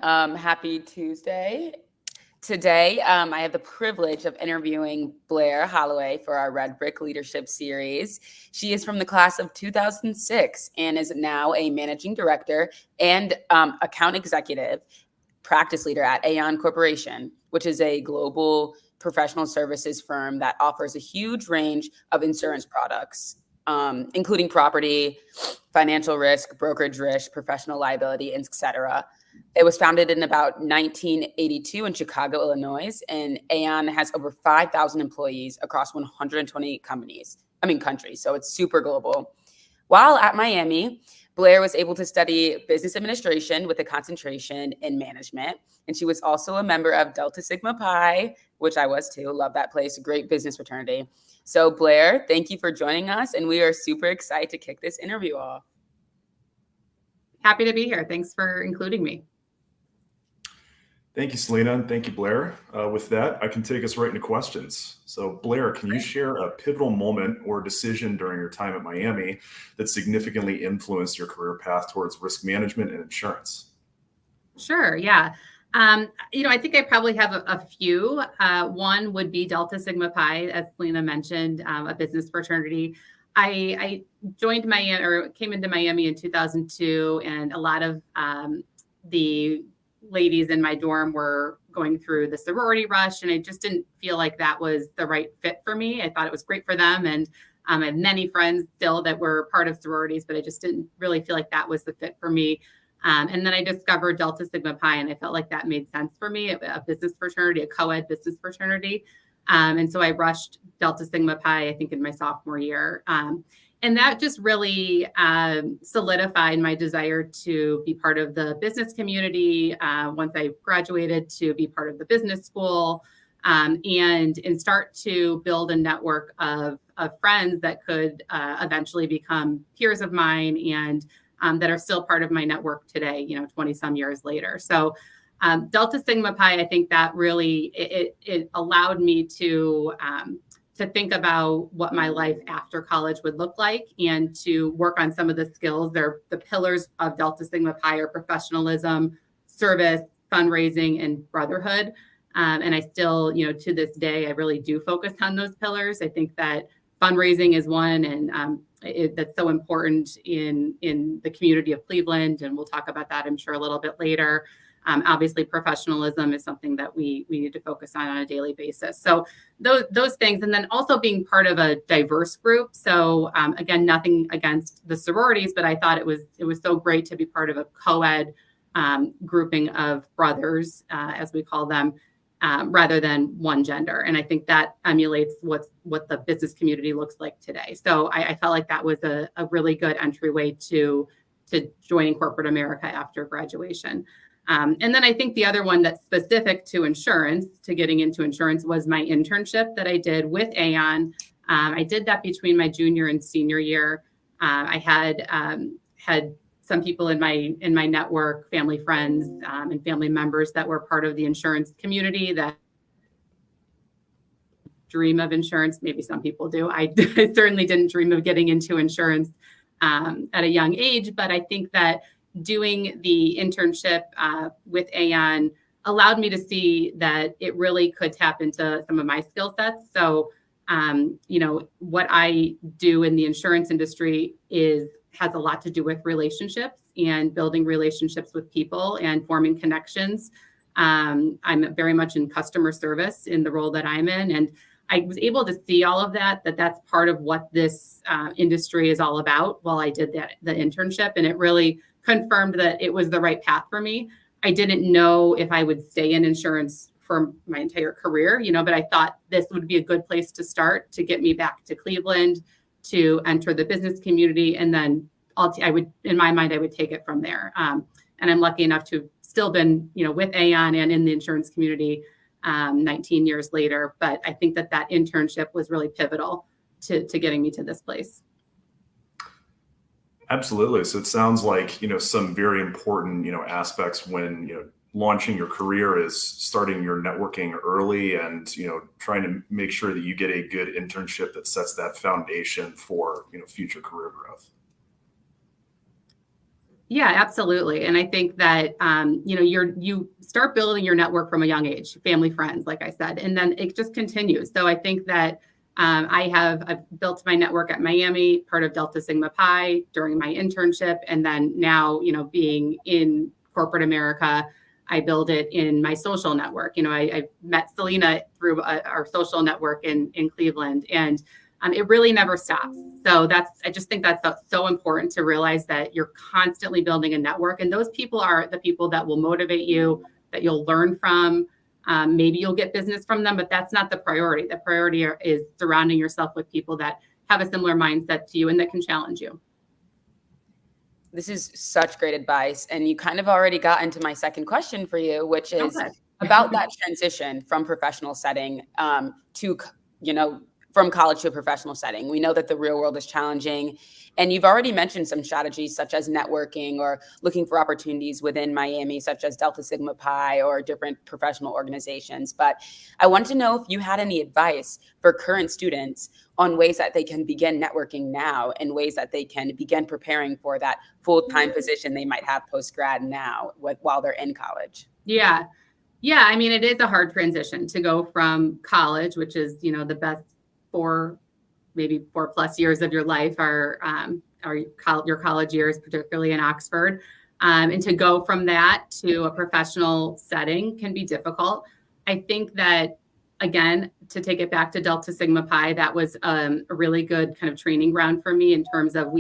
Happy Tuesday. Today, I have the privilege of interviewing Blair Hollowell for our RedBrick Leadership Series. She is from the class of 2006 and is now a managing director and account executive, practice leader at Aon Corporation, which is a global professional services firm that offers a huge range of insurance products, including property, financial risk, brokerage risk, professional liability, etc. It was founded in about 1982 in Chicago, Illinois, and Aon has over 5,000 employees across 120 countries. So it's super global. While at Miami, Blair was able to study business administration with a concentration in management. And she was also a member of Delta Sigma Pi, which I was too. Love that place. Great business fraternity. So Blair, thank you for joining us. And we are super excited to kick this interview off. Happy to be here. Thanks for including me. Thank you, Selena, and thank you, Blair. With that, I can take us right into questions. So Blair, can you share a pivotal moment or decision during your time at Miami that significantly influenced your career path towards risk management and insurance? Sure, yeah. I think I probably have a few. One would be Delta Sigma Pi, as Selena mentioned, a business fraternity. I joined Miami or came into Miami in 2002, and a lot of the ladies in my dorm were going through the sorority rush, and I just didn't feel like that was the right fit for me. I thought it was great for them, and I have many friends still that were part of sororities, but I just didn't really feel like that was the fit for me. And then I discovered Delta Sigma Pi, and I felt like that made sense for me, a business fraternity, a co-ed business fraternity. And so I rushed Delta Sigma Pi, I think, in my sophomore year. And that just really solidified my desire to be part of the business community once I graduated, to be part of the business school, and start to build a network of friends that could eventually become peers of mine and that are still part of my network today, 20 some years later. So Delta Sigma Pi, I think that really, it allowed me to think about what my life after college would look like and to work on some of the skills. The pillars of Delta Sigma Pi are professionalism, service, fundraising, and brotherhood. And I still, to this day, I really do focus on those pillars. I think that fundraising is one, and that's so important in the community of Cleveland. And we'll talk about that, I'm sure, a little bit later. Obviously, professionalism is something that we need to focus on a daily basis. So those things, and then also being part of a diverse group. So again, nothing against the sororities, but I thought it was so great to be part of a co-ed grouping of brothers, as we call them, rather than one gender. And I think that emulates what the business community looks like today. So I felt like that was a really good entryway to joining corporate America after graduation. And then I think the other one that's specific to insurance, to getting into insurance, was my internship that I did with Aon. I did that between my junior and senior year. I had some people in my network, family friends, and family members that were part of the insurance community that dream of insurance. Maybe some people do. I certainly didn't dream of getting into insurance at a young age, but I think that doing the internship with Aon allowed me to see that it really could tap into some of my skill sets. So, what I do in the insurance industry has a lot to do with relationships and building relationships with people and forming connections. I'm very much in customer service in the role that I'm in. And I was able to see all of that's part of what this industry is all about while I did the internship. And it really confirmed that it was the right path for me. I didn't know if I would stay in insurance for my entire career, but I thought this would be a good place to start to get me back to Cleveland, to enter the business community. And then I would take it from there. And I'm lucky enough to have still been, with Aon and in the insurance community 19 years later. But I think that internship was really pivotal to getting me to this place. Absolutely. So it sounds like, some very important, aspects when, launching your career is starting your networking early and, trying to make sure that you get a good internship that sets that foundation for, future career growth. Yeah, absolutely. And I think that, you start building your network from a young age, family, friends, like I said, and then it just continues. So I think that I've built my network at Miami, part of Delta Sigma Pi during my internship. And then now, being in corporate America, I build it in my social network. I met Selena through our social network in Cleveland, and it really never stops. So I just think that's so important to realize that you're constantly building a network, and those people are the people that will motivate you, that you'll learn from. Maybe you'll get business from them, but that's not the priority. The priority is surrounding yourself with people that have a similar mindset to you and that can challenge you. This is such great advice. And you kind of already got into my second question for you, which is about that transition from professional setting to, from college to a professional setting. We know that the real world is challenging. And you've already mentioned some strategies such as networking or looking for opportunities within Miami, such as Delta Sigma Pi or different professional organizations. But I wanted to know if you had any advice for current students on ways that they can begin networking now and ways that they can begin preparing for that full-time position they might have post-grad now while they're in college. Yeah. Yeah. I mean, it is a hard transition to go from college, which is, the best maybe 4+ years of your life are your college years, particularly in Oxford. And to go from that to a professional setting can be difficult. I think that, again, to take it back to Delta Sigma Pi, that was a really good kind of training ground for me in terms of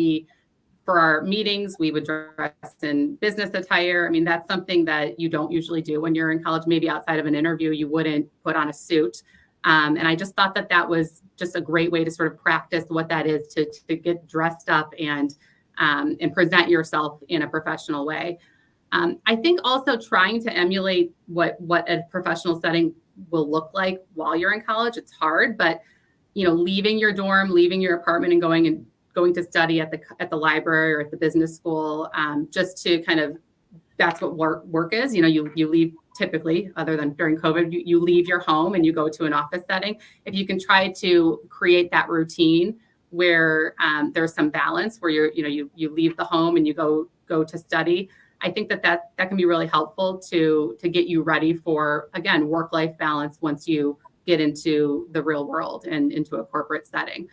for our meetings, we would dress in business attire. I mean, that's something that you don't usually do when you're in college. Maybe outside of an interview, you wouldn't put on a suit. And I just thought that was just a great way to sort of practice what that is to get dressed up and present yourself in a professional way. I think also trying to emulate what a professional setting will look like while you're in college. It's hard, but leaving your dorm, leaving your apartment, and going to study at the library or at the business school, just to kind of, that's what work is. You leave, typically, other than during COVID, you leave your home and you go to an office setting. If you can try to create that routine where there's some balance, where you leave the home and you go to study, I think that can be really helpful to get you ready for, again, work-life balance once you get into the real world and into a corporate setting.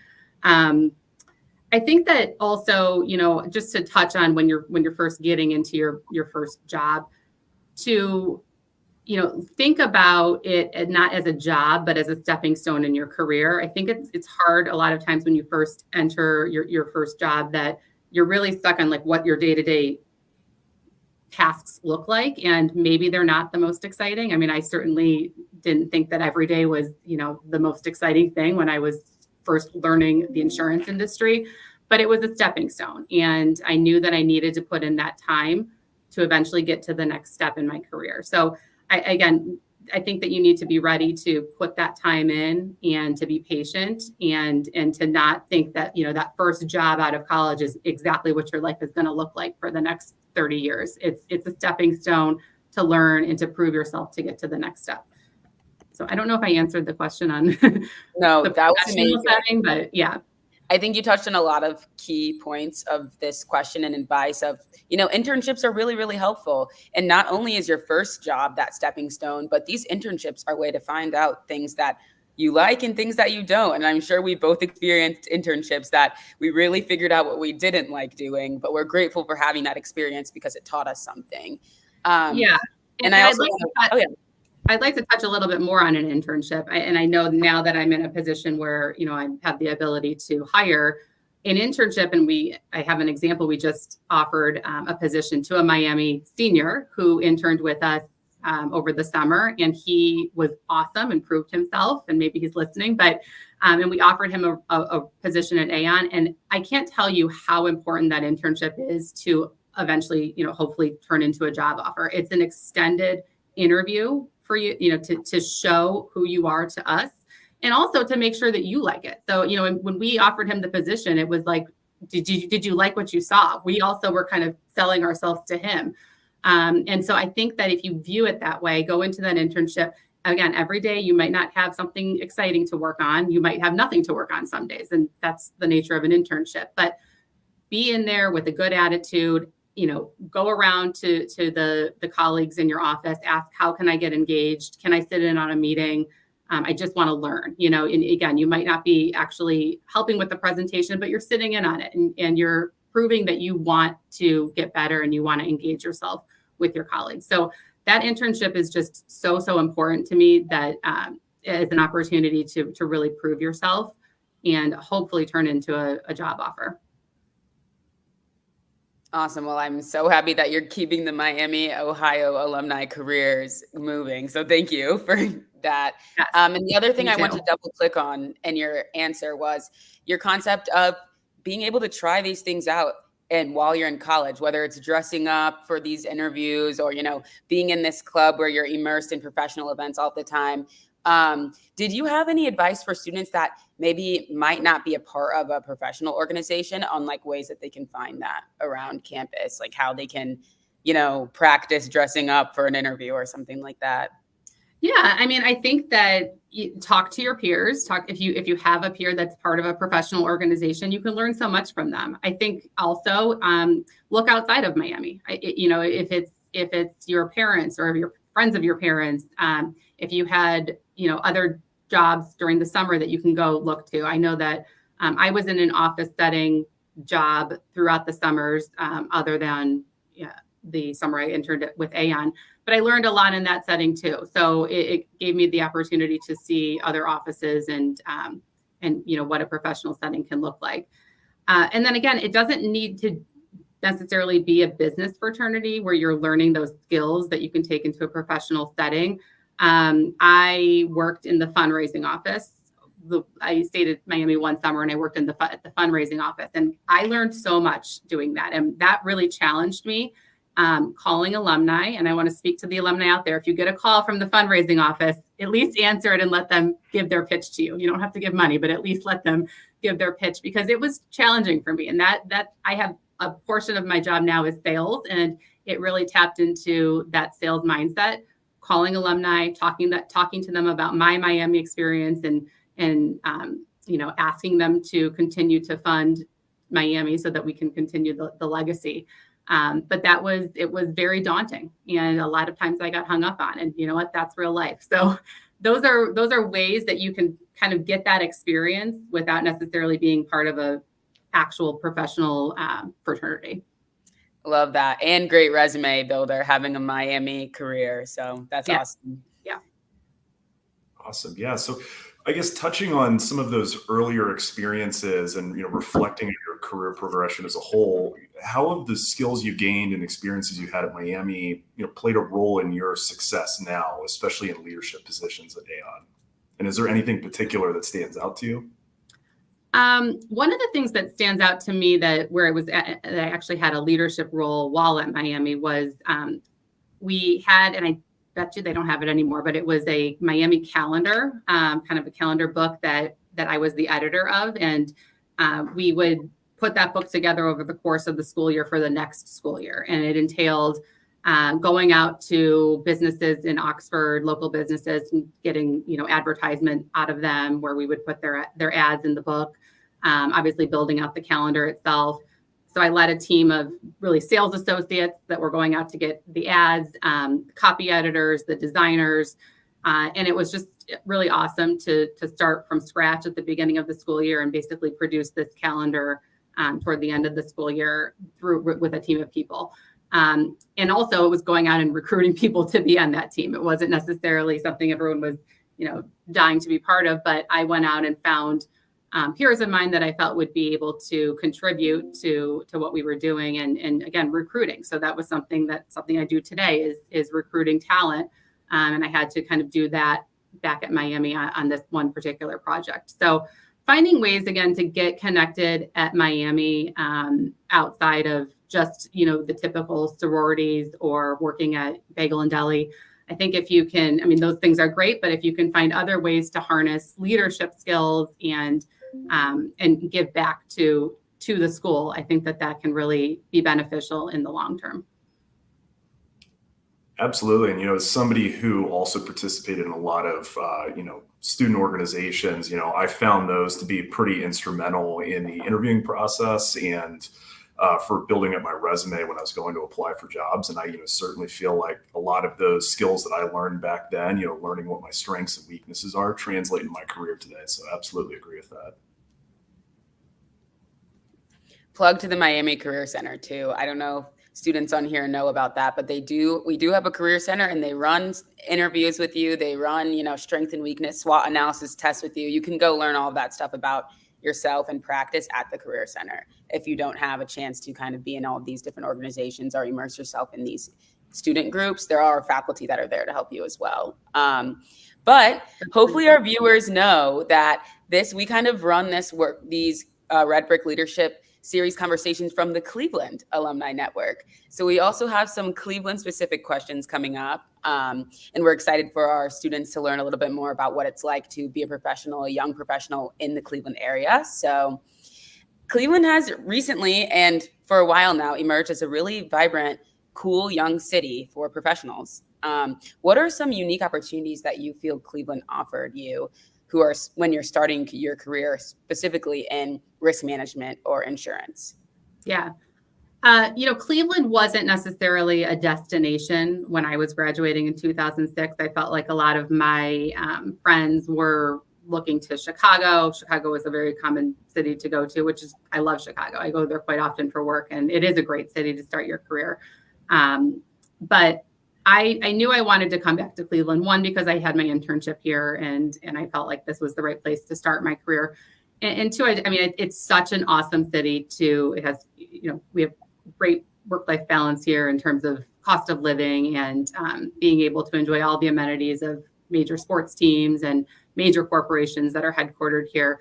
I think that also, just to touch on when you're first getting into your first job, to think about it not as a job, but as a stepping stone in your career. I think it's hard a lot of times when you first enter your first job that you're really stuck on like what your day-to-day tasks look like, and maybe they're not the most exciting. I mean, I certainly didn't think that every day was, the most exciting thing when I was first learning the insurance industry, but it was a stepping stone. And I knew that I needed to put in that time to eventually get to the next step in my career. So I think that you need to be ready to put that time in and to be patient and to not think that, that first job out of college is exactly what your life is going to look like for the next 30 years. It's a stepping stone to learn and to prove yourself to get to the next step. So I don't know if I answered the question on no, that was amazing. Setting, but yeah. I think you touched on a lot of key points of this question and advice of, internships are really, really helpful. And not only is your first job that stepping stone, but these internships are a way to find out things that you like and things that you don't. And I'm sure we both experienced internships that we really figured out what we didn't like doing, but we're grateful for having that experience because it taught us something. Yeah. And I also, I'd like to touch a little bit more on an internship. And I know now that I'm in a position where, I have the ability to hire an internship. And I have an example. We just offered a position to a Miami senior who interned with us over the summer. And he was awesome and proved himself. And maybe he's listening, but and we offered him a position at Aon. And I can't tell you how important that internship is to eventually, hopefully turn into a job offer. It's an extended interview for you, to show who you are to us, and also to make sure that you like it. So, when we offered him the position, it was like, did you like what you saw? We also were kind of selling ourselves to him. And so I think that if you view it that way, go into that internship, again, every day you might not have something exciting to work on. You might have nothing to work on some days. And that's the nature of an internship, but be in there with a good attitude, go around to the colleagues in your office, ask, how can I get engaged? Can I sit in on a meeting? I just want to learn, and again, you might not be actually helping with the presentation, but you're sitting in on it and you're proving that you want to get better and you want to engage yourself with your colleagues. So that internship is just so important to me, that it's an opportunity to really prove yourself and hopefully turn into a job offer. Awesome. Well, I'm so happy that you're keeping the Miami, Ohio alumni careers moving. So thank you for that. Yes, and the other thing me I want too. to double click on in your answer was your concept of being able to try these things out. And while you're in college, whether it's dressing up for these interviews or, being in this club where you're immersed in professional events all the time. Did you have any advice for students that maybe might not be a part of a professional organization on like ways that they can find that around campus, like how they can, practice dressing up for an interview or something like that? Yeah, I mean, I think that you talk to your peers. If you have a peer that's part of a professional organization, you can learn so much from them. I think also look outside of Miami. If it's your parents or your friends of your parents, if you had other jobs during the summer that you can go look to. I know that I was in an office setting job throughout the summers, other than the summer I interned with Aon. But I learned a lot in that setting too. So it gave me the opportunity to see other offices and what a professional setting can look like. And then again, it doesn't need to necessarily be a business fraternity where you're learning those skills that you can take into a professional setting. I worked in the fundraising office. I stayed at Miami one summer and I worked at the fundraising office, and I learned so much doing that. And that really challenged me. Calling alumni, and I want to speak to the alumni out there. If you get a call from the fundraising office, at least answer it and let them give their pitch to you. You don't have to give money, but at least let them give their pitch, because it was challenging for me. And that I have a portion of my job now is sales, and it really tapped into that sales mindset. Calling alumni, talking to them about my Miami experience, and asking them to continue to fund Miami so that we can continue the legacy. But it was very daunting. And a lot of times I got hung up on, and you know what, that's real life. So those are ways that you can kind of get that experience without necessarily being part of a actual professional fraternity. Love that. And great resume builder, having a Miami career. So that's awesome. Yeah. Awesome. Yeah. So I guess touching on some of those earlier experiences and reflecting on your career progression as a whole, how have the skills you gained and experiences you had at Miami, played a role in your success now, especially in leadership positions at Aon? And is there anything particular that stands out to you? One of the things that stands out to me that I actually had a leadership role while at Miami was we had, and I bet you they don't have it anymore, but it was a Miami calendar, kind of a calendar book that I was the editor of. And we would put that book together over the course of the school year for the next school year. And it entailed going out to businesses in Oxford, local businesses, and getting, advertisement out of them where we would put their ads in the book, obviously building out the calendar itself. So I led a team of really sales associates that were going out to get the ads, copy editors, the designers. And it was just really awesome to start from scratch at the beginning of the school year and basically produce this calendar toward the end of the school year with a team of people. And also it was going out and recruiting people to be on that team. It wasn't necessarily something everyone was, dying to be part of, but I went out and found peers of mine that I felt would be able to contribute to what we were doing, and again, recruiting. So that was something I do today is recruiting talent. And I had to kind of do that back at Miami on this one particular project. So finding ways again to get connected at Miami outside of just, the typical sororities or working at Bagel and Deli. I think if you can, those things are great, but if you can find other ways to harness leadership skills and give back to the school, I think that can really be beneficial in the long term. Absolutely. And, as somebody who also participated in a lot of, student organizations, I found those to be pretty instrumental in the interviewing process and for building up my resume when I was going to apply for jobs. And I certainly feel like a lot of those skills that I learned back then, learning what my strengths and weaknesses are, translate in my career today. So I absolutely agree with that. Plug to the Miami Career Center too. I don't know if students on here know about that, but we do have a career center, and they run interviews with you. They run, strength and weakness SWOT analysis tests with you. You can go learn all of that stuff about yourself and practice at the career center if you don't have a chance to kind of be in all of these different organizations or immerse yourself in these student groups. There are faculty that are there to help you as well. But hopefully our viewers know that we kind of run these Red Brick Leadership Series conversations from the Cleveland Alumni Network. So we also have some Cleveland specific questions coming up. And we're excited for our students to learn a little bit more about what it's like to be a young professional in the Cleveland area. So Cleveland has recently, and for a while now, emerged as a really vibrant, cool young city for professionals. What are some unique opportunities that you feel Cleveland offered you when you're starting your career, specifically in risk management or insurance? Yeah. Cleveland wasn't necessarily a destination when I was graduating in 2006. I felt like a lot of my friends were looking to Chicago. Chicago was a very common city to go to, I love Chicago. I go there quite often for work, and it is a great city to start your career. But I knew I wanted to come back to Cleveland, one, because I had my internship here and I felt like this was the right place to start my career. And two, it's such an awesome city too. It has, we have great work-life balance here in terms of cost of living and being able to enjoy all the amenities of major sports teams and major corporations that are headquartered here.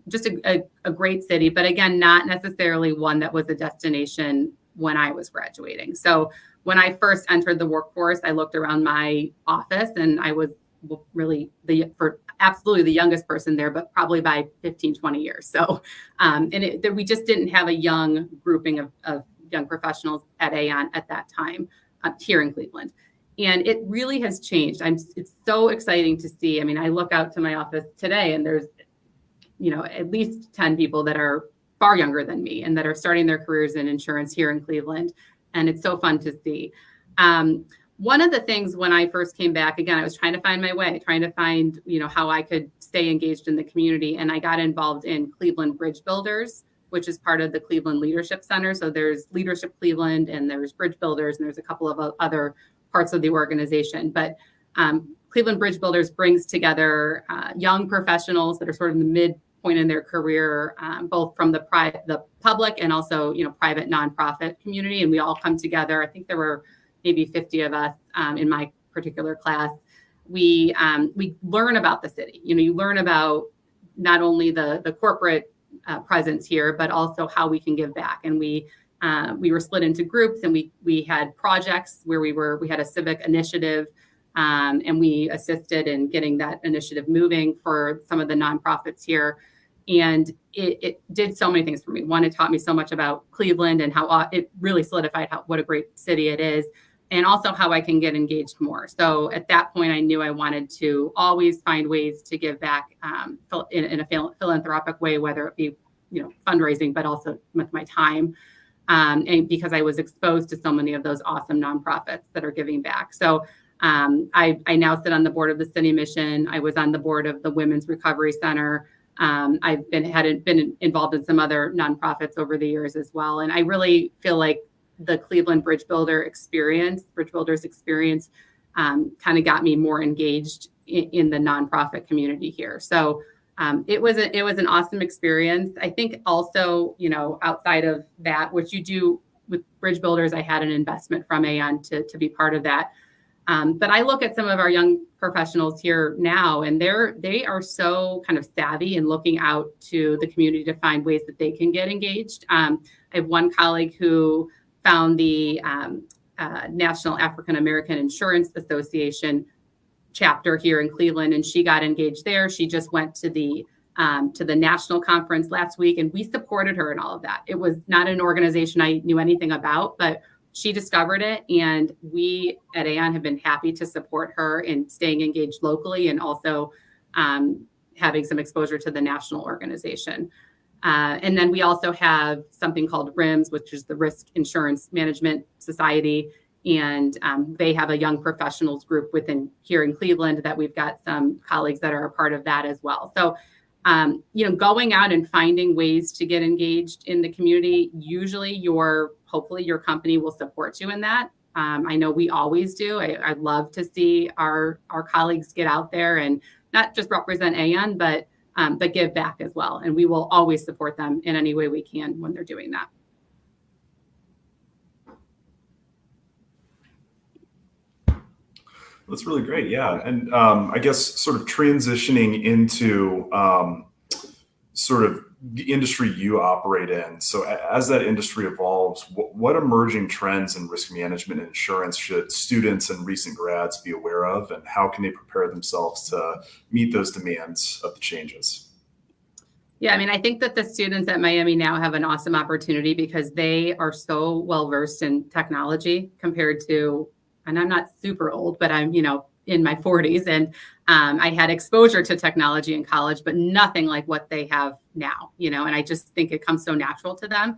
Just a great city, but again, not necessarily one that was a destination when I was graduating. So when I first entered the workforce, I looked around my office, and I was really absolutely the youngest person there, but probably by 15, 20 years. So, we just didn't have a young grouping of young professionals at Aon at that time here in Cleveland. And it really has changed. It's so exciting to see. I look out to my office today, and there's, at least 10 people that are far younger than me and that are starting their careers in insurance here in Cleveland. And it's so fun to see. One of the things when I first came back, again, I was trying to find my way, trying to find, how I could stay engaged in the community. And I got involved in Cleveland Bridge Builders, which is part of the Cleveland Leadership Center. So there's Leadership Cleveland, and there's Bridge Builders, and there's a couple of other parts of the organization. But Cleveland Bridge Builders brings together young professionals that are sort of in the midpoint in their career, both from the public and also, private nonprofit community. And we all come together. I think there were maybe 50 of us in my particular class. We learn about the city. You learn about not only the corporate presence here, but also how we can give back. And we were split into groups, and we had projects where we had a civic initiative, and we assisted in getting that initiative moving for some of the nonprofits here. And it did so many things for me. One, it taught me so much about Cleveland and how it really solidified what a great city it is, and also how I can get engaged more. So at that point, I knew I wanted to always find ways to give back in a philanthropic way, whether it be fundraising, but also with my time. And because I was exposed to so many of those awesome nonprofits that are giving back. So I now sit on the board of the City Mission. I was on the board of the Women's Recovery Center. I've been involved in some other nonprofits over the years as well. And I really feel like the Cleveland Bridge Builders experience kind of got me more engaged in the nonprofit community here. So it was an awesome experience. I think also, outside of that, which you do with Bridge Builders, I had an investment from Aon to be part of that. But I look at some of our young professionals here now, and they are so kind of savvy in looking out to the community to find ways that they can get engaged. I have one colleague who found the National African American Insurance Association chapter here in Cleveland, and she got engaged there. She just went to the national conference last week, and we supported her in all of that. It was not an organization I knew anything about, but she discovered it, and we at Aon have been happy to support her in staying engaged locally and also having some exposure to the national organization. And then we also have something called RIMS, which is the Risk Insurance Management Society. And they have a young professionals group within here in Cleveland that we've got some colleagues that are a part of that as well. So, going out and finding ways to get engaged in the community, usually hopefully your company will support you in that. I know we always do. I'd love to see our colleagues get out there and not just represent AN, but give back as well. And we will always support them in any way we can when they're doing that. That's really great. Yeah. And I guess sort of transitioning into sort of the industry you operate in. So as that industry evolves, what emerging trends in risk management and insurance should students and recent grads be aware of, and how can they prepare themselves to meet those demands of the changes? Yeah, I mean, I think that the students at Miami now have an awesome opportunity because they are so well versed in technology compared to, and I'm not super old, but I'm, in my 40s, and I had exposure to technology in college, but nothing like what they have now, and I just think it comes so natural to them.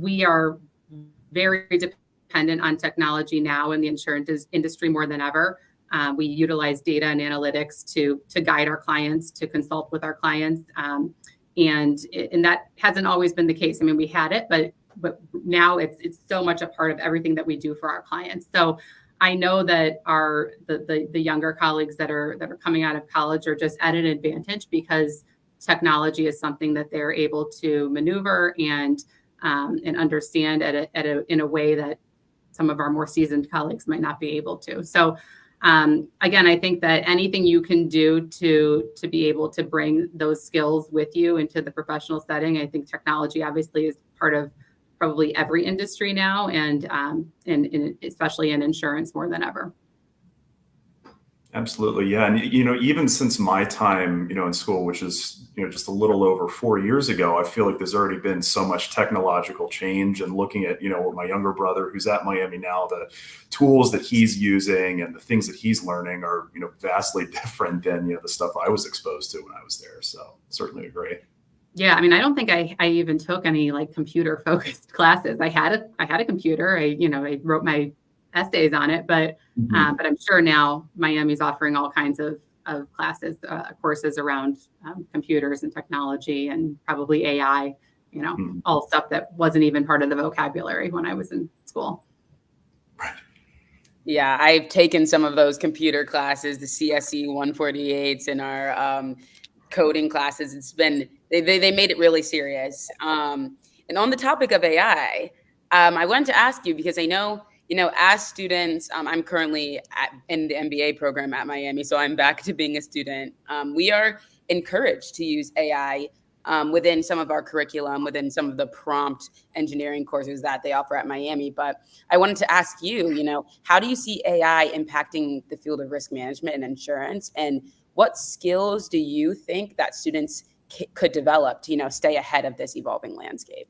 We are very dependent on technology now in the insurance industry more than ever. We utilize data and analytics to guide our clients, to consult with our clients. And that hasn't always been the case. I mean, we had it, but now it's so much a part of everything that we do for our clients. So I know that the younger colleagues that are coming out of college are just at an advantage because technology is something that they're able to maneuver and understand in a way that some of our more seasoned colleagues might not be able to. So again, I think that anything you can do to be able to bring those skills with you into the professional setting, I think technology obviously is part of probably every industry now, and especially in insurance more than ever. Absolutely. Yeah. And, even since my time, in school, which is, just a little over 4 years ago, I feel like there's already been so much technological change. And looking at, with my younger brother who's at Miami now, the tools that he's using and the things that he's learning are, vastly different than, the stuff I was exposed to when I was there. So certainly agree. Yeah, I mean, I don't think I even took any like computer focused classes. I had a computer. I wrote my essays on it, but I'm sure now Miami's offering all kinds of classes, courses around computers and technology and probably AI. All stuff that wasn't even part of the vocabulary when I was in school. Right. Yeah, I've taken some of those computer classes, the CSE 148s, and our coding classes. It's been they made it really serious. And on the topic of AI, I wanted to ask you because I know as students, I'm currently in the MBA program at Miami, so I'm back to being a student. We are encouraged to use AI within some of our curriculum, within some of the prompt engineering courses that they offer at Miami. But I wanted to ask you, how do you see AI impacting the field of risk management and insurance? And what skills do you think that students could develop to, stay ahead of this evolving landscape?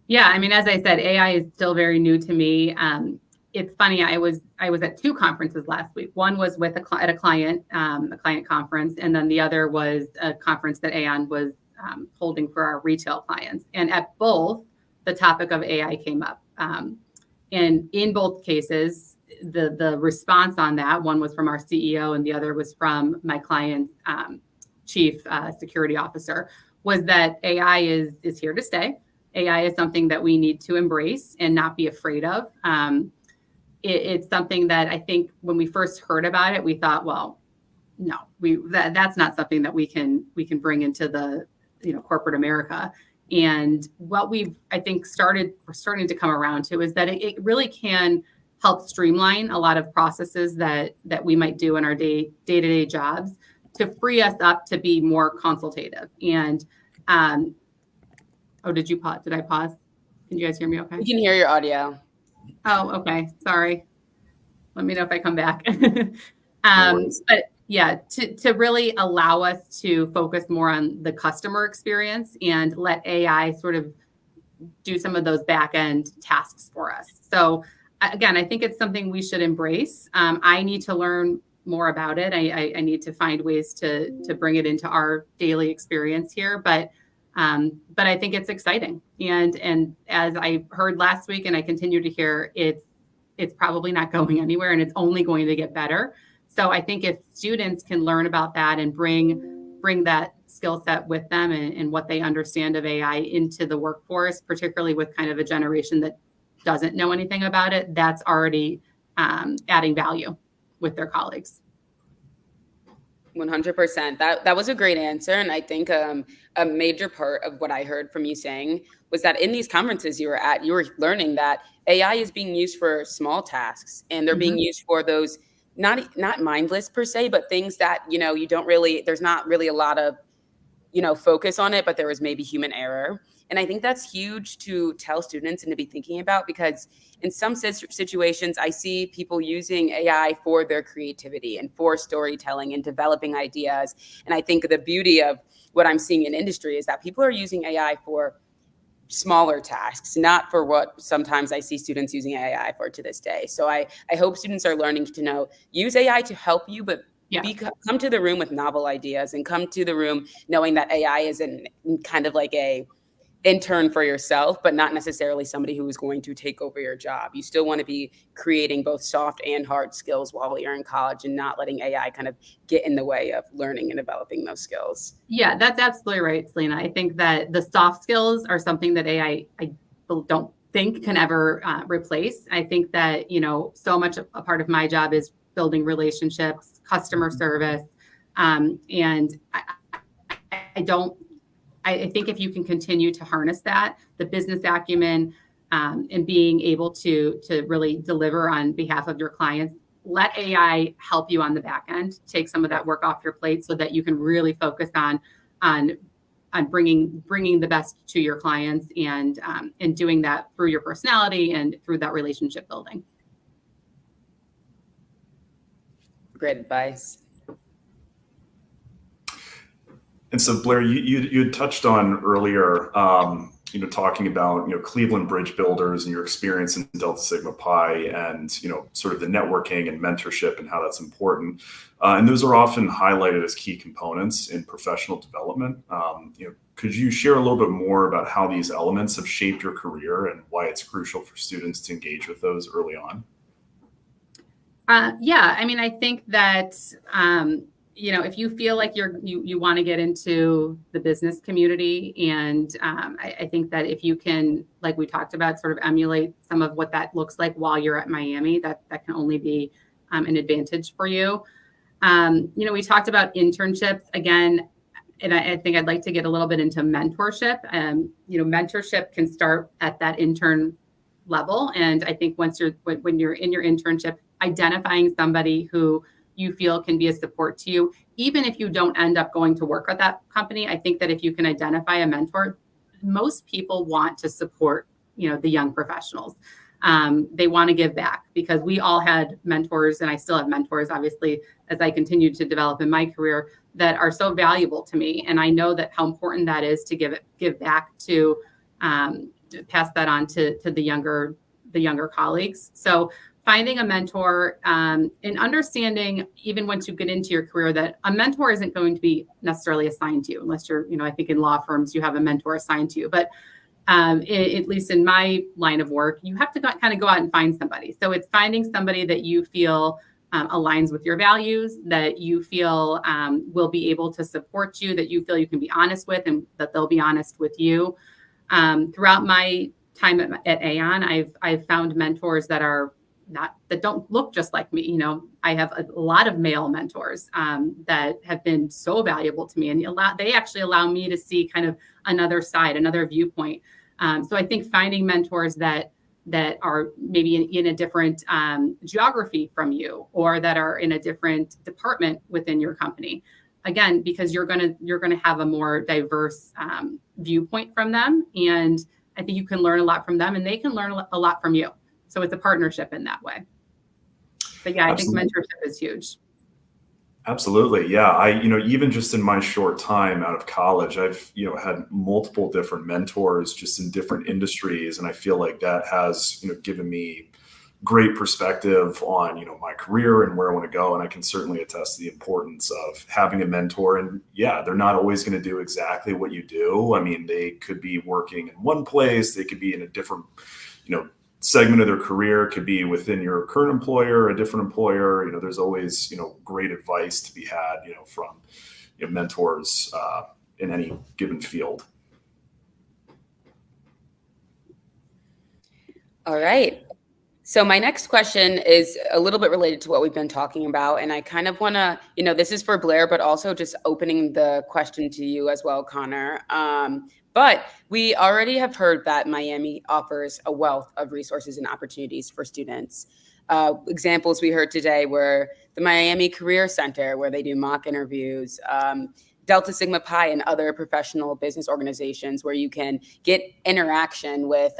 Yeah, I mean, as I said, AI is still very new to me. It's funny. I was at two conferences last week. One was with a client conference, and then the other was a conference that Aon was holding for our retail clients. And at both, the topic of AI came up. And in both cases, the response on that, one was from our CEO and the other was from my client's chief security officer, was that AI is here to stay. AI is something that we need to embrace and not be afraid of. It's something that I think when we first heard about it, we thought, well, no, that's not something that we can bring into the corporate America. And what I think we're starting to come around to is that it really can help streamline a lot of processes that we might do in our day-to-day jobs to free us up to be more consultative. And did you pause? Did I pause? Can you guys hear me okay? We can hear your audio. Oh, okay. Sorry. Let me know if I come back. No but yeah, to really allow us to focus more on the customer experience and let AI sort of do some of those back end tasks for us. So again, I think it's something we should embrace. I need to learn more about it. I need to find ways to bring it into our daily experience here. But But I think it's exciting. And as I heard last week, and I continue to hear, it's probably not going anywhere, and it's only going to get better. So I think if students can learn about that and bring that skill set with them and what they understand of AI into the workforce, particularly with kind of a generation that doesn't know anything about it, that's already adding value with their colleagues. 100%. That was a great answer. And I think a major part of what I heard from you saying was that in these conferences you were at, you were learning that AI is being used for small tasks, and they're being used for those not mindless per se, but things that, you don't really, there's not really a lot of, focus on it, but there was maybe human error. And I think that's huge to tell students and to be thinking about, because in some situations, I see people using AI for their creativity and for storytelling and developing ideas. And I think the beauty of what I'm seeing in industry is that people are using AI for smaller tasks, not for what sometimes I see students using AI for to this day. So I hope students are learning to use AI to help you, but come to the room with novel ideas, and come to the room knowing that AI is kind of like a intern for yourself, but not necessarily somebody who is going to take over your job. You still want to be creating both soft and hard skills while you're in college, and not letting AI kind of get in the way of learning and developing those skills. Yeah, that's absolutely right, Selena. I think that the soft skills are something that AI, I don't think, can ever replace. I think that, so much a part of my job is building relationships, customer service. And I think if you can continue to harness that, the business acumen, and being able to really deliver on behalf of your clients, let AI help you on the back end, take some of that work off your plate so that you can really focus on bringing the best to your clients, and doing that through your personality and through that relationship building. Great advice. And so, Blair, you had touched on earlier, talking about, Cleveland Bridge Builders and your experience in Delta Sigma Pi, and, sort of the networking and mentorship and how that's important. And those are often highlighted as key components in professional development. Could you share a little bit more about how these elements have shaped your career and why it's crucial for students to engage with those early on? I think that, if you feel like you want to get into the business community, and I think that if you can, like we talked about, sort of emulate some of what that looks like while you're at Miami, that can only be an advantage for you. We talked about internships again, and I think I'd like to get a little bit into mentorship. Mentorship can start at that intern level, and I think when you're in your internship, identifying somebody who you feel can be a support to you, even if you don't end up going to work at that company. I think that if you can identify a mentor, most people want to support, the young professionals. They want to give back, because we all had mentors, and I still have mentors, obviously, as I continue to develop in my career, that are so valuable to me. And I know that how important that is to give back, to pass that on to the younger colleagues. So finding a mentor, and understanding, even once you get into your career, that a mentor isn't going to be necessarily assigned to you, unless you're, I think in law firms, you have a mentor assigned to you. But at least in my line of work, you have to kind of go out and find somebody. So it's finding somebody that you feel aligns with your values, that you feel will be able to support you, that you feel you can be honest with, and that they'll be honest with you. Throughout my time at Aon, I've found mentors that don't look just like me. I have a lot of male mentors that have been so valuable to me, and they actually allow me to see kind of another side, another viewpoint. So I think finding mentors that are maybe in a different geography from you, or that are in a different department within your company, again, because you're gonna have a more diverse viewpoint from them, and I think you can learn a lot from them, and they can learn a lot from you. So it's a partnership in that way. But yeah, Absolutely. I think mentorship is huge. Absolutely. Yeah. I, even just in my short time out of college, I've, had multiple different mentors just in different industries. And I feel like that has, given me great perspective on, my career and where I want to go. And I can certainly attest to the importance of having a mentor. And yeah, they're not always going to do exactly what you do. I mean, they could be working in one place, they could be in a different, segment of their career, could be within your current employer, a different employer. There's always, great advice to be had, from mentors in any given field. All right. So my next question is a little bit related to what we've been talking about. And I kind of want to, this is for Blair, but also just opening the question to you as well, Connor. But we already have heard that Miami offers a wealth of resources and opportunities for students. Examples we heard today were the Miami Career Center, where they do mock interviews, Delta Sigma Pi and other professional business organizations where you can get interaction with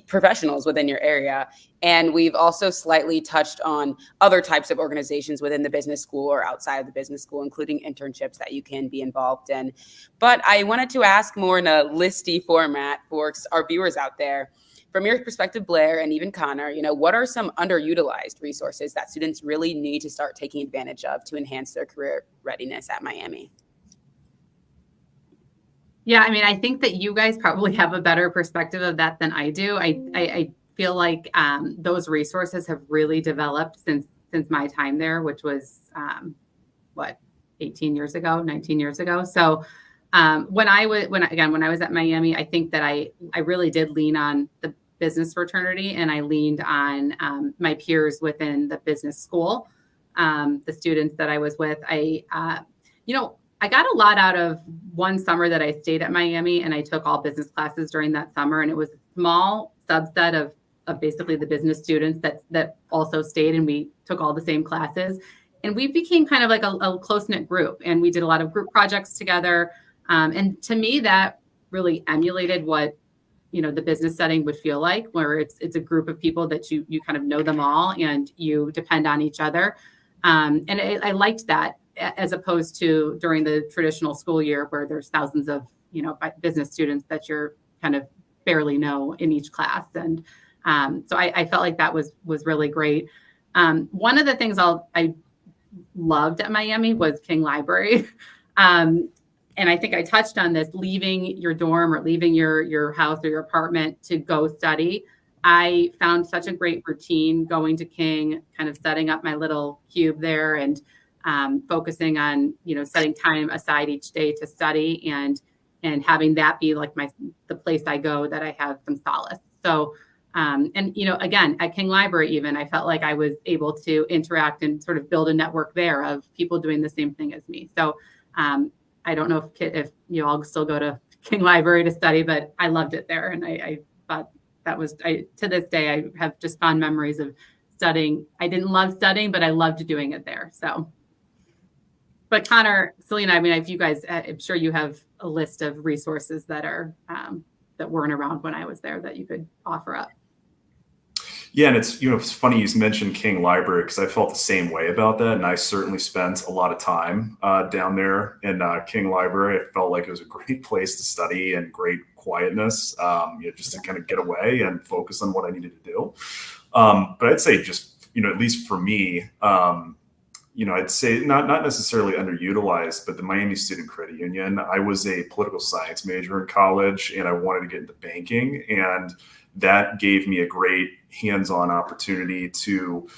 professionals within your area. And we've also slightly touched on other types of organizations within the business school or outside of the business school, including internships that you can be involved in. But I wanted to ask more in a listy format for our viewers out there. From your perspective, Blair, and even Connor, what are some underutilized resources that students really need to start taking advantage of to enhance their career readiness at Miami? Yeah, I mean, I think that you guys probably have a better perspective of that than I do. I feel like those resources have really developed since my time there, which was 18 years ago, 19 years ago. So when I was at Miami, I think that I really did lean on the business fraternity, and I leaned on my peers within the business school, the students that I was with. I got a lot out of one summer that I stayed at Miami, and I took all business classes during that summer. And it was a small subset of basically the business students that also stayed, and we took all the same classes. And we became kind of like a close-knit group, and we did a lot of group projects together. And to me, that really emulated what the business setting would feel like, where it's a group of people that you kind of know them all and you depend on each other. And I liked that, as opposed to during the traditional school year where there's thousands of business students that you're kind of barely know in each class. And so I felt like that was really great. One of the things I loved at Miami was King Library. And I think I touched on this, leaving your dorm or leaving your house or your apartment to go study. I found such a great routine going to King, kind of setting up my little cube there and focusing on, setting time aside each day to study and having that be like the place I go that I have some solace. So, again, at King Library, even I felt like I was able to interact and sort of build a network there of people doing the same thing as me. So, I don't know if you all still go to King Library to study, but I loved it there. And I thought that was, to this day, I have just fond memories of studying. I didn't love studying, but I loved doing it there. So, but Connor, Selena, I mean, if you guys, I'm sure you have a list of resources that are, that weren't around when I was there that you could offer up. Yeah, and it's funny you mentioned King Library, because I felt the same way about that, and I certainly spent a lot of time down there in King Library. I felt like it was a great place to study and great quietness, just to kind of get away and focus on what I needed to do. But I'd say just at least for me, I'd say not necessarily underutilized, but the Miami Student Credit Union. I was a political science major in college, and I wanted to get into banking, and that gave me a great hands-on opportunity to,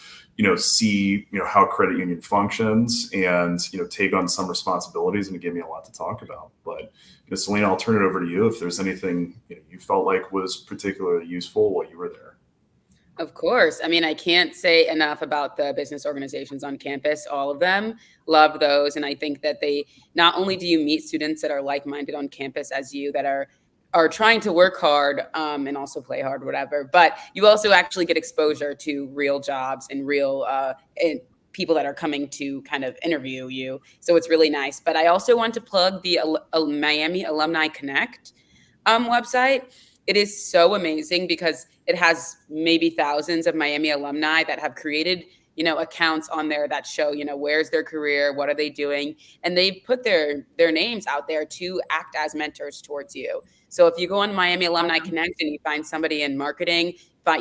see, how credit union functions and, take on some responsibilities, and it gave me a lot to talk about. But, Selena, I'll turn it over to you if there's anything you felt like was particularly useful while you were there. Of course. I mean, I can't say enough about the business organizations on campus. All of them, love those. And I think that not only do you meet students that are like-minded on campus as you, that are trying to work hard and also play hard, whatever, but you also actually get exposure to real jobs and real people that are coming to kind of interview you. So it's really nice. But I also want to plug the Miami Alumni Connect website. It is so amazing because it has maybe thousands of Miami alumni that have created, accounts on there that show, where's their career, what are they doing? And they've put their names out there to act as mentors towards you. So if you go on Miami Alumni Connect and you find somebody in marketing,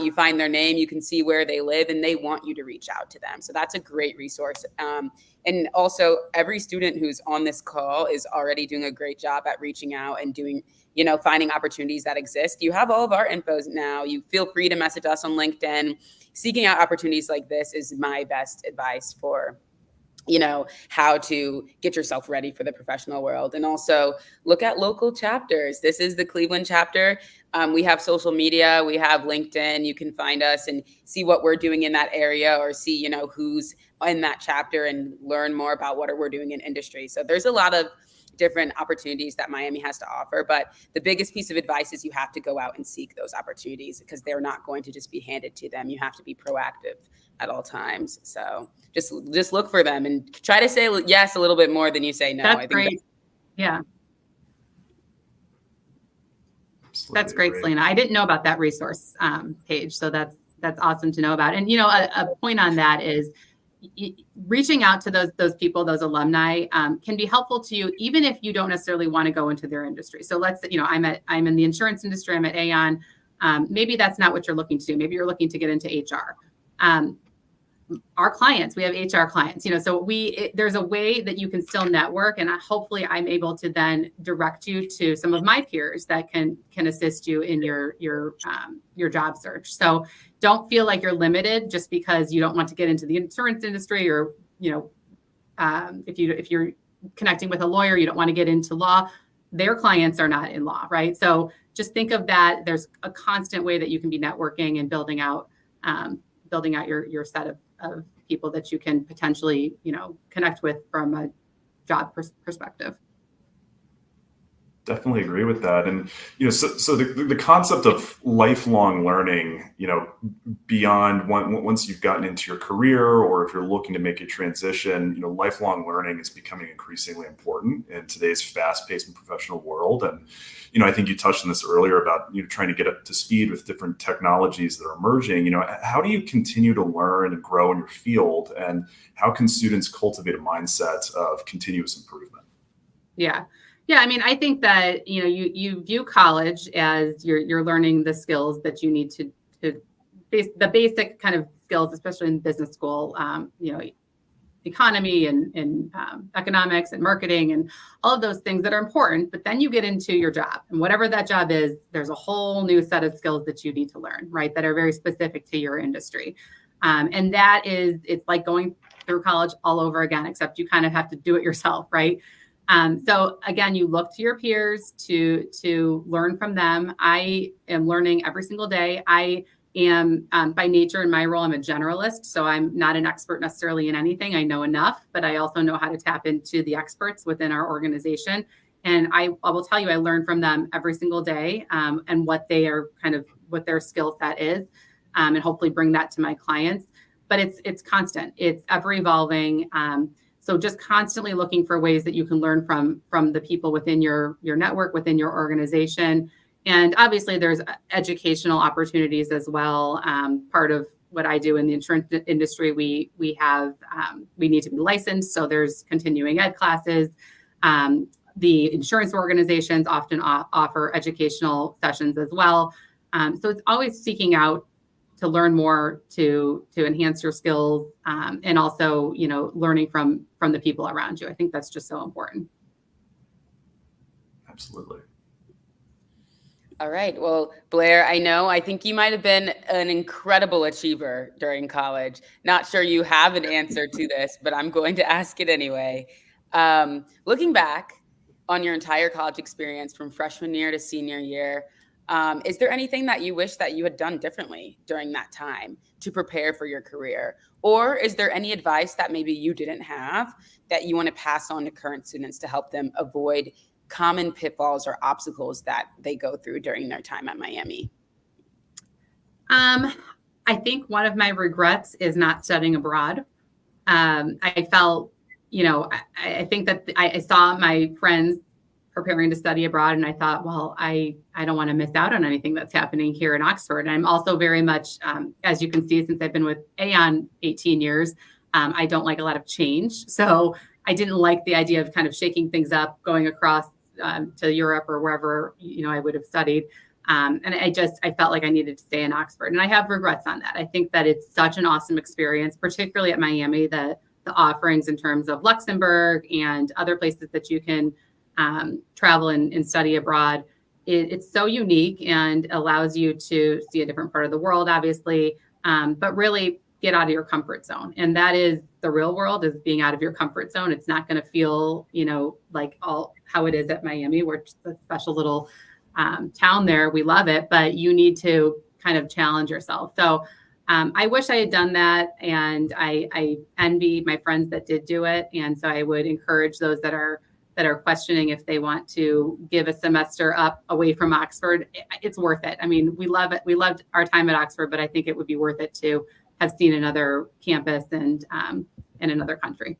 you find their name, you can see where they live, and they want you to reach out to them. So that's a great resource. And also, every student who's on this call is already doing a great job at reaching out and doing, finding opportunities that exist. You have all of our info now. You feel free to message us on LinkedIn. Seeking out opportunities like this is my best advice for how to get yourself ready for the professional world. And also look at local chapters. This is the Cleveland chapter. We have social media, we have LinkedIn. You can find us and see what we're doing in that area, or see, who's in that chapter, and learn more about what we're doing in industry. So there's a lot of different opportunities that Miami has to offer. But the biggest piece of advice is you have to go out and seek those opportunities, because they're not going to just be handed to them. You have to be proactive at all times. So just look for them and try to say yes a little bit more than you say no. That's I think great. Yeah. That's great, Great. Selena. I didn't know about that resource page. So that's awesome to know about. And, a point on that is reaching out to those people, those alumni, can be helpful to you, even if you don't necessarily want to go into their industry. So I'm in the insurance industry, I'm at Aon. Maybe that's not what you're looking to do. Maybe you're looking to get into HR. Our clients, we have HR clients, so there's a way that you can still network, and hopefully I'm able to then direct you to some of my peers that can assist you in your job search. So don't feel like you're limited just because you don't want to get into the insurance industry, or if you're connecting with a lawyer, you don't want to get into law. Their clients are not in law, right? So just think of that. There's a constant way that you can be networking and building out your set of people that you can potentially, connect with from a job perspective. Definitely agree with that. And, so the concept of lifelong learning, beyond once you've gotten into your career, or if you're looking to make a transition, lifelong learning is becoming increasingly important in today's fast-paced and professional world. And, I think you touched on this earlier about, trying to get up to speed with different technologies that are emerging. How do you continue to learn and grow in your field? And how can students cultivate a mindset of continuous improvement? Yeah. Yeah, I mean, I think that, you view college as you're learning the skills that you need to the basic kind of skills, especially in business school, economy and economics and marketing and all of those things that are important. But then you get into your job, and whatever that job is, there's a whole new set of skills that you need to learn, right? That are very specific to your industry. And it's like going through college all over again, except you kind of have to do it yourself, right? So again, you look to your peers to learn from them. I am learning every single day. I am, by nature, in my role, I'm a generalist. So I'm not an expert necessarily in anything. I know enough, but I also know how to tap into the experts within our organization. And I will tell you, I learn from them every single day, and what their skill set is, and hopefully bring that to my clients. But it's constant. It's ever evolving. So just constantly looking for ways that you can learn from the people within your network, within your organization. And obviously there's educational opportunities as well. Part of what I do in the insurance industry, we need to be licensed. So there's continuing ed classes. The insurance organizations often offer educational sessions as well. So it's always seeking out to learn more, to enhance your skills, and also, learning from the people around you. I think that's just so important. Absolutely. All right. Well, Blair, I think you might have been an incredible achiever during college. Not sure you have an answer to this, but I'm going to ask it anyway. Looking back on your entire college experience from freshman year to senior year, is there anything that you wish that you had done differently during that time to prepare for your career? Or is there any advice that maybe you didn't have that you want to pass on to current students to help them avoid common pitfalls or obstacles that they go through during their time at Miami? I think one of my regrets is not studying abroad. I felt, I think that I saw my friends preparing to study abroad, and I thought, well, I don't want to miss out on anything that's happening here in Oxford. And I'm also very much, as you can see, since I've been with Aon 18 years, I don't like a lot of change. So I didn't like the idea of kind of shaking things up, going across to Europe or wherever, I would have studied. And I felt like I needed to stay in Oxford, and I have regrets on that. I think that it's such an awesome experience, particularly at Miami, the offerings in terms of Luxembourg and other places that you can travel and study abroad. It's so unique and allows you to see a different part of the world, obviously, but really get out of your comfort zone. And that is the real world, is being out of your comfort zone. It's not going to feel, like how it is at Miami, where it's a special little town there. We love it, but you need to kind of challenge yourself. So I wish I had done that. And I envy my friends that did do it. And so I would encourage those that are questioning if they want to give a semester up away from Oxford. It's worth it. I mean, we love it. We loved our time at Oxford, but I think it would be worth it to have seen another campus and in another country.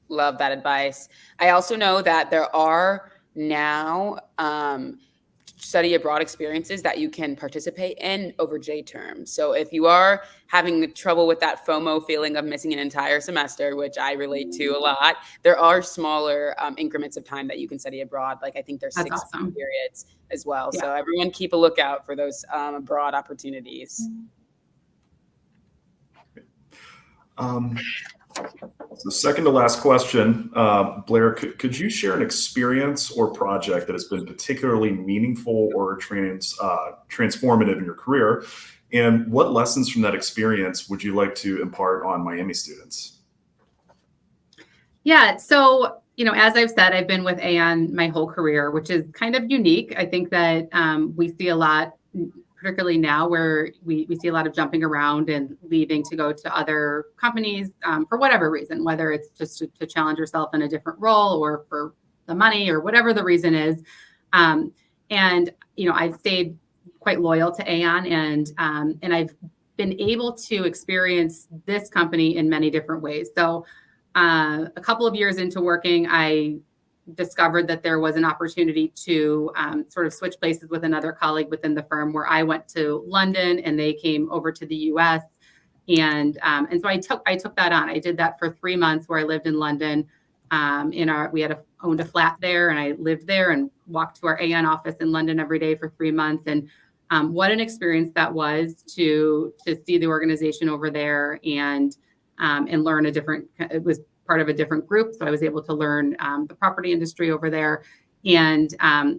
Love that advice. I also know that there are now study abroad experiences that you can participate in over J terms. So if you are having trouble with that FOMO feeling of missing an entire semester, which I relate to a lot, there are smaller increments of time that you can study abroad. Like I think there's That's 6 awesome. periods as well. Yeah. So everyone keep a lookout for those abroad opportunities. So second to last question, Blair, could you share an experience or project that has been particularly meaningful or transformative in your career? And what lessons from that experience would you like to impart on Miami students? Yeah. So, as I've said, I've been with Aon my whole career, which is kind of unique. I think that we see a lot, particularly now, where we see a lot of jumping around and leaving to go to other companies for whatever reason, whether it's just to challenge yourself in a different role or for the money or whatever the reason is. And, I've stayed quite loyal to Aon, and I've been able to experience this company in many different ways. So a couple of years into working, I discovered that there was an opportunity to sort of switch places with another colleague within the firm, where I went to London and they came over to the US. And so I took that on. I did that for 3 months, where I lived in London. We had owned a flat there, and I lived there and walked to our Aon office in London every day for 3 months. And what an experience that was to see the organization over there and learn it was part of a different group. So I was able to learn the property industry over there. And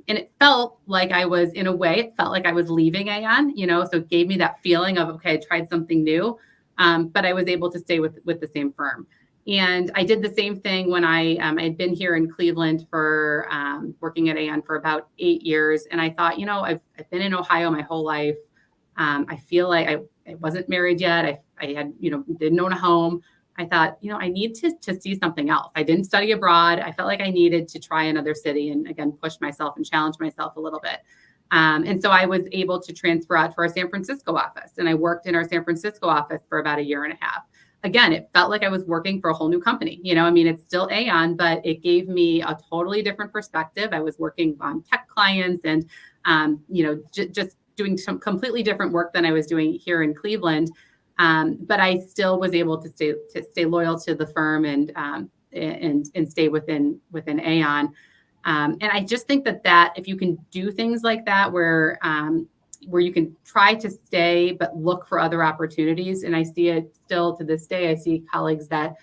it felt like it felt like I was leaving Aon, so it gave me that feeling of, okay, I tried something new, but I was able to stay with the same firm. And I did the same thing when I had been here in Cleveland for working at Aon for about 8 years. And I thought, I've been in Ohio my whole life. I feel like I wasn't married yet. I had, didn't own a home. I thought, I need to see something else. I didn't study abroad. I felt like I needed to try another city and, again, push myself and challenge myself a little bit. And so I was able to transfer out to our San Francisco office, and I worked in our San Francisco office for about 1.5 years. Again, it felt like I was working for a whole new company. It's still Aon, but it gave me a totally different perspective. I was working on tech clients and, just doing some completely different work than I was doing here in Cleveland. But I still was able to stay loyal to the firm and stay within Aon. And I just think that if you can do things like that, where you can try to stay but look for other opportunities, and I see it still to this day. I see colleagues that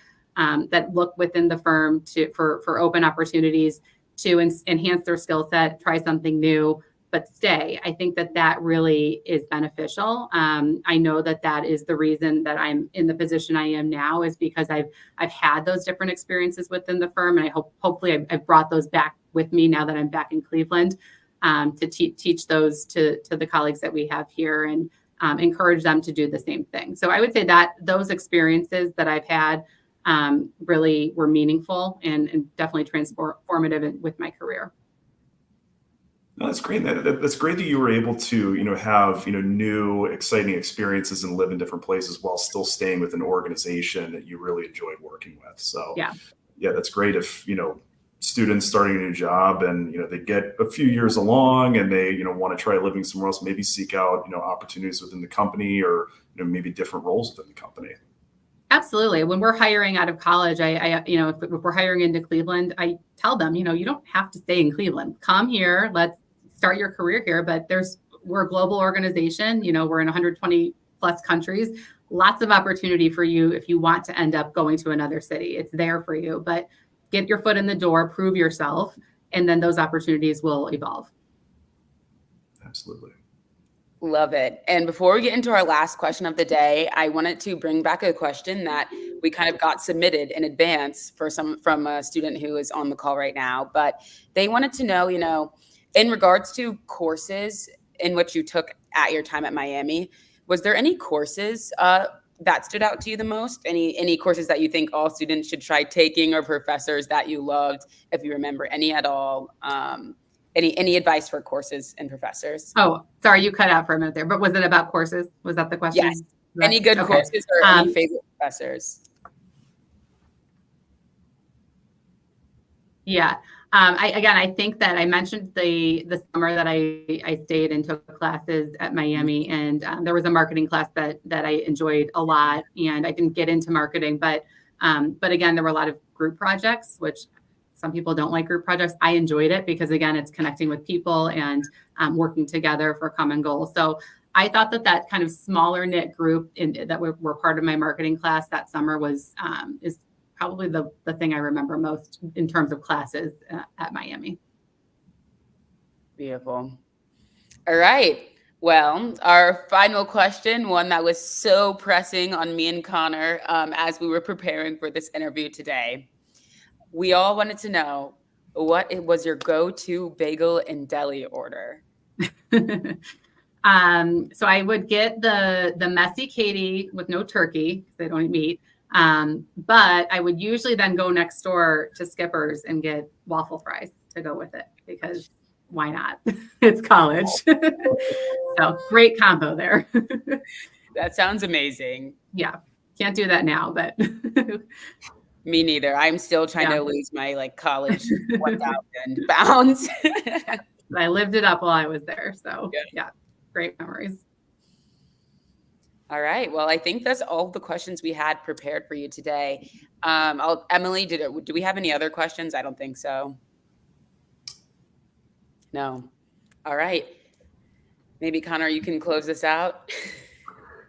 look within the firm for open opportunities to enhance their skill set, try something new, but stay. I think that really is beneficial. I know that is the reason that I'm in the position I am now, is because I've had those different experiences within the firm, and hopefully I've brought those back with me now that I'm back in Cleveland, to teach those to the colleagues that we have here, and encourage them to do the same thing. So I would say that those experiences that I've had really were meaningful and definitely transformative with my career. No, that's great. That's great that you were able to, have, new, exciting experiences and live in different places while still staying with an organization that you really enjoyed working with. So yeah, that's great. If, students starting a new job and, they get a few years along and they, want to try living somewhere else, maybe seek out, opportunities within the company or, maybe different roles within the company. Absolutely. When we're hiring out of college, if we're hiring into Cleveland, I tell them, you don't have to stay in Cleveland. Come here. Let's start your career here, but we're a global organization. We're in 120 plus countries. Lots of opportunity for you if you want to end up going to another city. It's there for you, but get your foot in the door, prove yourself, and then those opportunities will evolve. Absolutely. Love it. And before we get into our last question of the day, I wanted to bring back a question that we kind of got submitted in advance from a student who is on the call right now. But they wanted to know, in regards to courses in which you took at your time at Miami, was there any courses that stood out to you the most? Any courses that you think all students should try taking, or professors that you loved, if you remember any at all? Any advice for courses and professors? Oh, sorry, you cut out for a minute there, but was it about courses? Was that the question? Yes. Any good courses or any favorite professors? Yeah. I think that I mentioned the summer that I stayed and took classes at Miami, and there was a marketing class that I enjoyed a lot, and I didn't get into marketing, but again, there were a lot of group projects, which some people don't like group projects. I enjoyed it because, again, it's connecting with people and working together for a common goal. So I thought that kind of smaller knit group that were part of my marketing class that summer is probably the thing I remember most in terms of classes at Miami. Beautiful. All right. Well, our final question, one that was so pressing on me and Connor as we were preparing for this interview today. We all wanted to know, what was your go-to bagel and deli order? So I would get the messy Katie with no turkey because they don't eat meat. But I would usually then go next door to Skipper's and get waffle fries to go with it, because why not? It's college. So great combo there. That sounds amazing. Yeah. Can't do that now, but me neither. I'm still trying to lose my college 1,000 pounds. I lived it up while I was there. So yeah, great memories. All right. Well, I think that's all the questions we had prepared for you today. Emily, do we have any other questions? I don't think so. No. All right. Maybe Connor, you can close this out.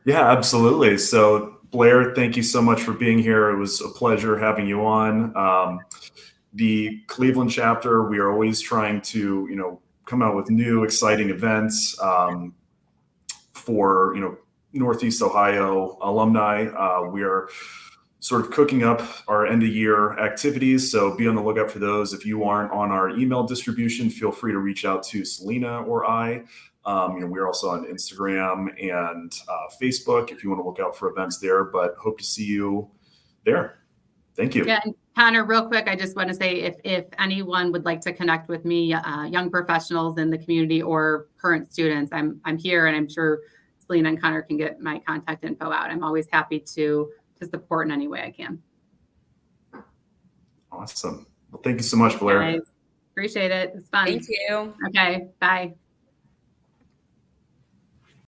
Yeah, absolutely. So Blair, thank you so much for being here. It was a pleasure having you on. The Cleveland chapter, we are always trying to, come out with new, exciting events for, Northeast Ohio alumni. We are sort of cooking up our end of year activities, so be on the lookout for those. If you aren't on our email distribution, feel free to reach out to Selena or I. We're also on Instagram and Facebook if you want to look out for events there, but hope to see you there. Thank you. Yeah, and Connor, real quick, I just want to say if anyone would like to connect with me, young professionals in the community or current students, I'm here, and I'm sure Selena and Connor can get my contact info out. I'm always happy to support in any way I can. Awesome. Well, thank you so much, Blair. Guys, appreciate it. It's fun. Thank you. Okay, bye.